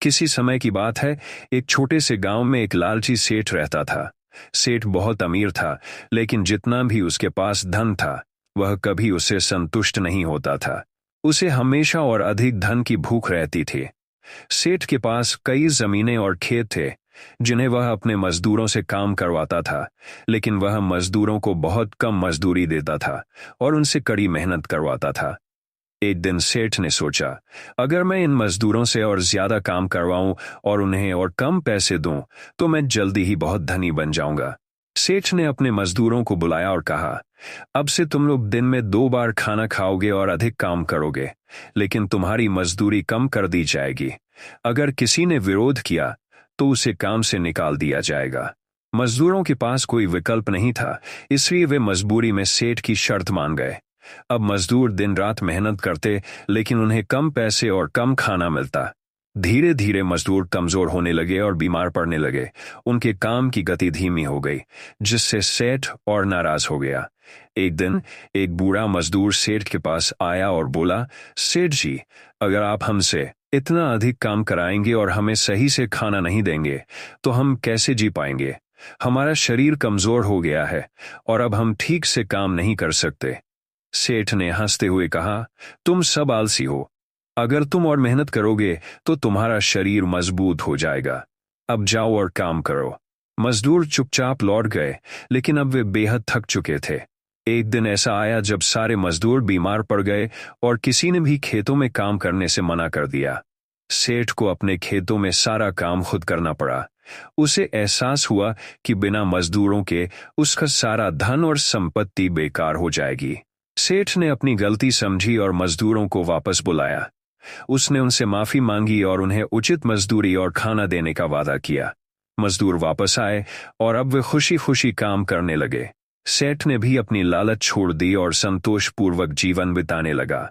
किसी समय की बात है, एक छोटे से गांव में एक लालची सेठ रहता था। सेठ बहुत अमीर था, लेकिन जितना भी उसके पास धन था, वह कभी उससे संतुष्ट नहीं होता था। उसे हमेशा और अधिक धन की भूख रहती थी। सेठ के पास कई जमीनें और खेत थे, जिन्हें वह अपने मजदूरों से काम करवाता था, लेकिन वह मजदूरों को बहुत कम मजदूरी देता था और उनसे कड़ी मेहनत करवाता था। एक दिन सेठ ने सोचा, अगर मैं इन मजदूरों से और ज्यादा काम करवाऊं और उन्हें और कम पैसे दूं, तो मैं जल्दी ही बहुत धनी बन जाऊंगा। सेठ ने अपने मजदूरों को बुलाया और कहा, अब से तुम लोग दिन में 2 बार खाना खाओगे और अधिक काम करोगे, लेकिन तुम्हारी मजदूरी कम कर दी जाएगी। अगर किसी ने विरोध किया तो उसे काम से निकाल दिया जाएगा। मजदूरों के पास कोई विकल्प नहीं था, इसलिए वे मजबूरी में सेठ की शर्त मान गए। अब मजदूर दिन रात मेहनत करते, लेकिन उन्हें कम पैसे और कम खाना मिलता। धीरे धीरे मजदूर कमजोर होने लगे और बीमार पड़ने लगे। उनके काम की गति धीमी हो गई, जिससे सेठ और नाराज हो गया। एक दिन एक बूढ़ा मजदूर सेठ के पास आया और बोला, सेठ जी, अगर आप हमसे इतना अधिक काम कराएंगे और हमें सही से खाना नहीं देंगे, तो हम कैसे जी पाएंगे? हमारा शरीर कमजोर हो गया है और अब हम ठीक से काम नहीं कर सकते। सेठ ने हंसते हुए कहा, तुम सब आलसी हो। अगर तुम और मेहनत करोगे तो तुम्हारा शरीर मजबूत हो जाएगा। अब जाओ और काम करो। मजदूर चुपचाप लौट गए, लेकिन अब वे बेहद थक चुके थे। एक दिन ऐसा आया जब सारे मजदूर बीमार पड़ गए और किसी ने भी खेतों में काम करने से मना कर दिया। सेठ को अपने खेतों में सारा काम खुद करना पड़ा। उसे एहसास हुआ कि बिना मजदूरों के उसका सारा धन और संपत्ति बेकार हो जाएगी। सेठ ने अपनी गलती समझी और मजदूरों को वापस बुलाया। उसने उनसे माफी मांगी और उन्हें उचित मजदूरी और खाना देने का वादा किया। मजदूर वापस आए और अब वे खुशी खुशी काम करने लगे। सेठ ने भी अपनी लालच छोड़ दी और संतोषपूर्वक जीवन बिताने लगा।